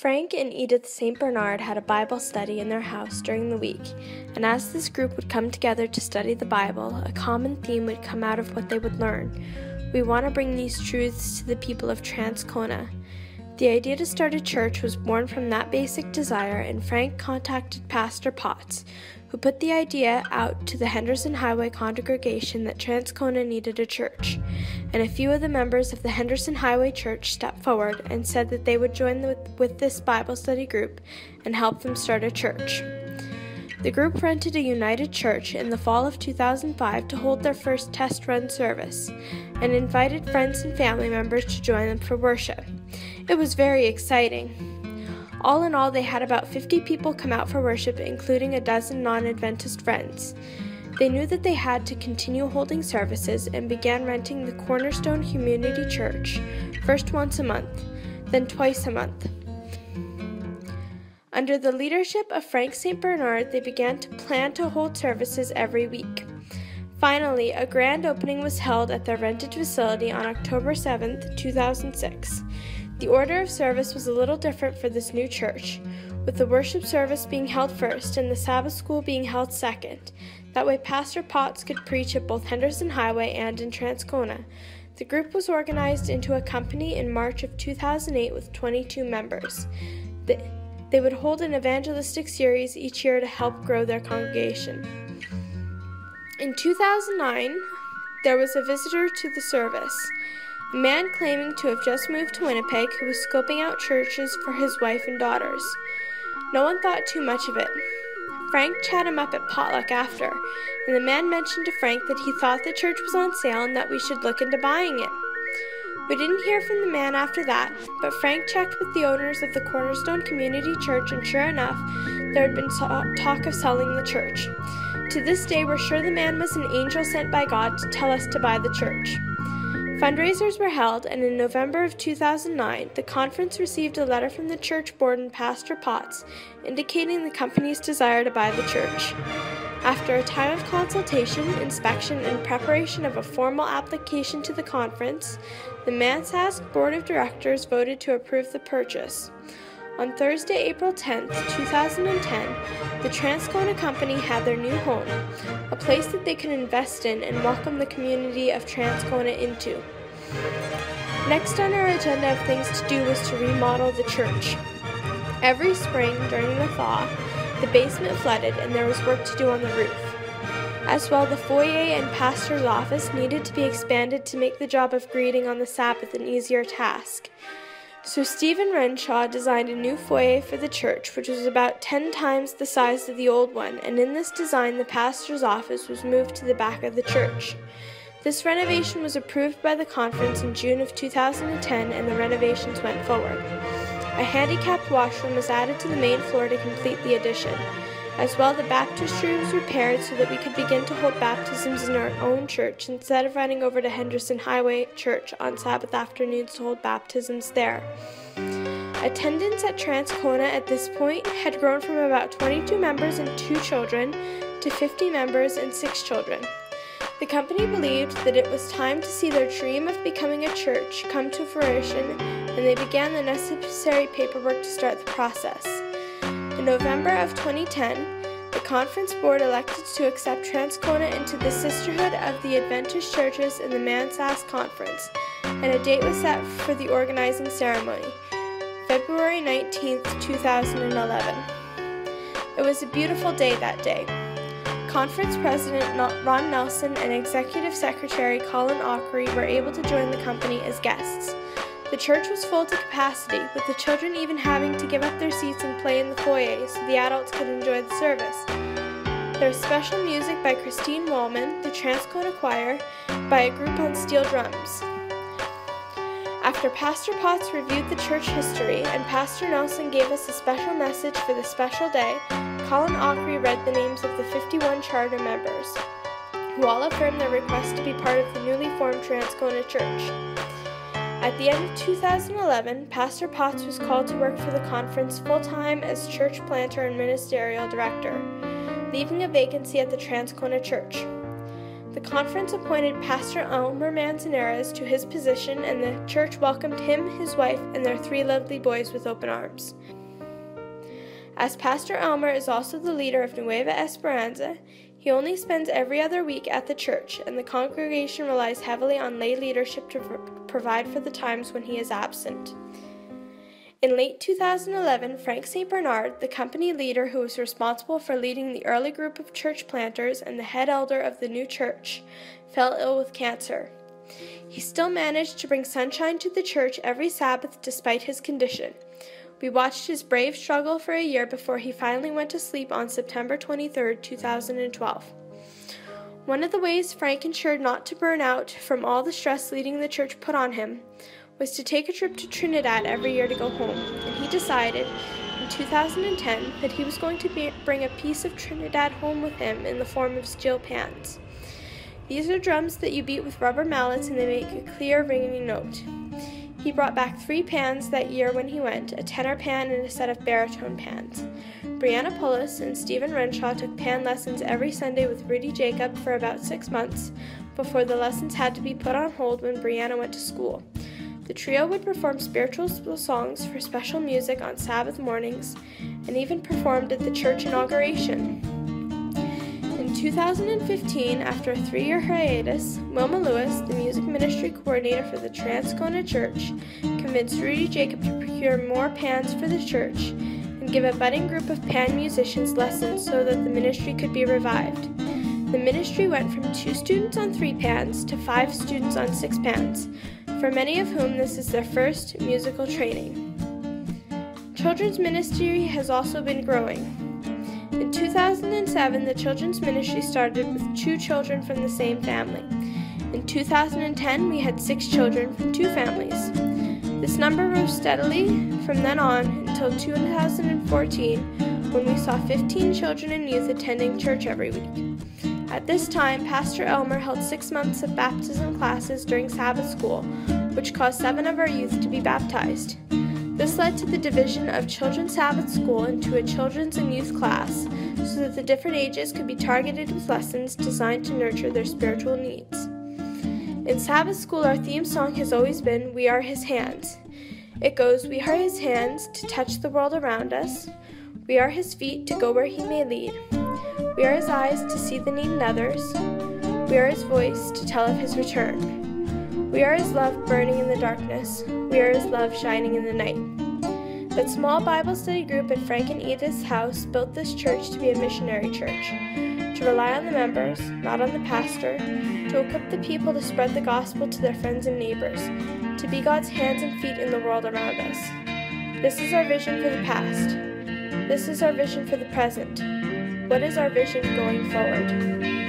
Frank and Edith St. had a Bible study in their house during the week, and as this group would come together to study the Bible, a common theme would come out of what they would learn. We want to bring these truths to the people of Transcona. The idea to start a church was born from that basic desire, and Frank contacted Pastor Potts, who put the idea out to the Henderson Highway congregation that Transcona needed a church, and a few of the members of the Henderson Highway Church stepped forward and said that they would join with this Bible study group and help them start a church. The group rented a United Church in the fall of 2005 to hold their first test run service, and invited friends and family members to join them for worship. It was very exciting. All in all, they had about 50 people come out for worship, including a dozen non-Adventist friends. They knew that they had to continue holding services and began renting the Cornerstone Community Church, first once a month, then twice a month. Under the leadership of Frank St. they began to plan to hold services every week. Finally, a grand opening was held at their rented facility on October 7, 2006. The order of service was a little different for this new church, with the worship service being held first and the Sabbath school being held second. That way Pastor Potts could preach at both Henderson Highway and in Transcona. The group was organized into a company in March of 2008 with 22 members. They would hold an evangelistic series each year to help grow their congregation. In 2009, there was a visitor to the service. A man claiming to have just moved to Winnipeg who was scoping out churches for his wife and daughters. No one thought too much of it. Frank chatted him up at potluck after, and the man mentioned to Frank that he thought the church was on sale and that we should look into buying it. We didn't hear from the man after that, but Frank checked with the owners of the Cornerstone Community Church, and sure enough, there had been talk of selling the church. To this day, we're sure the man was an angel sent by God to tell us to buy the church. Fundraisers were held, and in November of 2009, the conference received a letter from the church board and Pastor Potts indicating the company's desire to buy the church. After a time of consultation, inspection, and preparation of a formal application to the conference, the Mansask Board of Directors voted to approve the purchase. On Thursday, April 10, 2010, the Transcona company had their new home, a place that they could invest in and welcome the community of Transcona into. Next on our agenda of things to do was to remodel the church. Every spring during the thaw, the basement flooded and there was work to do on the roof. As well, the foyer and pastor's office needed to be expanded to make the job of greeting on the Sabbath an easier task. So Stephen Renshaw designed a new foyer for the church, which was about 10 times the size of the old one, and in this design the pastor's office was moved to the back of the church. This renovation was approved by the conference in June of 2010, and the renovations went forward. A handicapped washroom was added to the main floor to complete the addition. As well, the baptistry was repaired so that we could begin to hold baptisms in our own church instead of running over to Henderson Highway Church on Sabbath afternoons to hold baptisms there. Attendance at Transcona at this point had grown from about 22 members and 2 children to 50 members and 6 children. The company believed that it was time to see their dream of becoming a church come to fruition, and they began the necessary paperwork to start the process. In November of 2010, the conference board elected to accept Transcona into the Sisterhood of the Adventist Churches in the Mansask Conference, and a date was set for the organizing ceremony, February 19, 2011. It was a beautiful day that day. Conference President Ron Nelson and Executive Secretary Colin Ockery were able to join the company as guests. The church was full to capacity, with the children even having to give up their seats and play in the foyer so the adults could enjoy the service. There was special music by Christine Wallman, the Transcona Choir, by a group on steel drums. After Pastor Potts reviewed the church history and Pastor Nelson gave us a special message for the special day, Colin Ockery read the names of the 51 charter members, who all affirmed their request to be part of the newly formed Transcona Church. At the end of 2011, Pastor Potts was called to work for the conference full-time as church planter and ministerial director, leaving a vacancy at the Transcona Church. The conference appointed Pastor Elmer Manzanares to his position, and the church welcomed him, his wife, and their 3 lovely boys with open arms. As Pastor Elmer is also the leader of Nueva Esperanza, he only spends every other week at the church, and the congregation relies heavily on lay leadership to provide for the times when he is absent. In late 2011, Frank St. Bernard, the company leader who was responsible for leading the early group of church planters and the head elder of the new church, fell ill with cancer. He still managed to bring sunshine to the church every Sabbath despite his condition. We watched his brave struggle for a year before he finally went to sleep on September 23, 2012. One of the ways Frank ensured not to burn out from all the stress leading the church put on him was to take a trip to Trinidad every year to go home, and he decided in 2010 that he was going to bring a piece of Trinidad home with him in the form of steel pans. These are drums that you beat with rubber mallets, and they make a clear ringing note. He brought back 3 pans that year when he went, a tenor pan and a set of baritone pans. Brianna Pullis and Stephen Renshaw took pan lessons every Sunday with Rudy Jacob for about 6 months before the lessons had to be put on hold when Brianna went to school. The trio would perform spiritual songs for special music on Sabbath mornings and even performed at the church inauguration. In 2015, after a 3-year hiatus, Wilma Lewis, the music ministry coordinator for the Transcona church, convinced Rudy Jacob to procure more pans for the church and give a budding group of pan musicians lessons so that the ministry could be revived. The ministry went from 2 students on 3 pans to 5 students on 6 pans, for many of whom this is their first musical training. Children's ministry has also been growing. In 2007, the children's ministry started with 2 children from the same family. In 2010, we had 6 children from 2 families. This number rose steadily from then on until 2014, when we saw 15 children and youth attending church every week. At this time, Pastor Elmer held 6 months of baptism classes during Sabbath school, which caused 7 of our youth to be baptized. This led to the division of Children's Sabbath School into a children's and youth class, so that the different ages could be targeted with lessons designed to nurture their spiritual needs. In Sabbath School, our theme song has always been, "We are His Hands." It goes, "We are His hands to touch the world around us. We are His feet to go where He may lead. We are His eyes to see the need in others. We are His voice to tell of His return. We are His love burning in the darkness. We are His love shining in the night." That small Bible study group at Frank and Edith's house built this church to be a missionary church, to rely on the members, not on the pastor, to equip the people to spread the gospel to their friends and neighbors, to be God's hands and feet in the world around us. This is our vision for the past. This is our vision for the present. What is our vision going forward?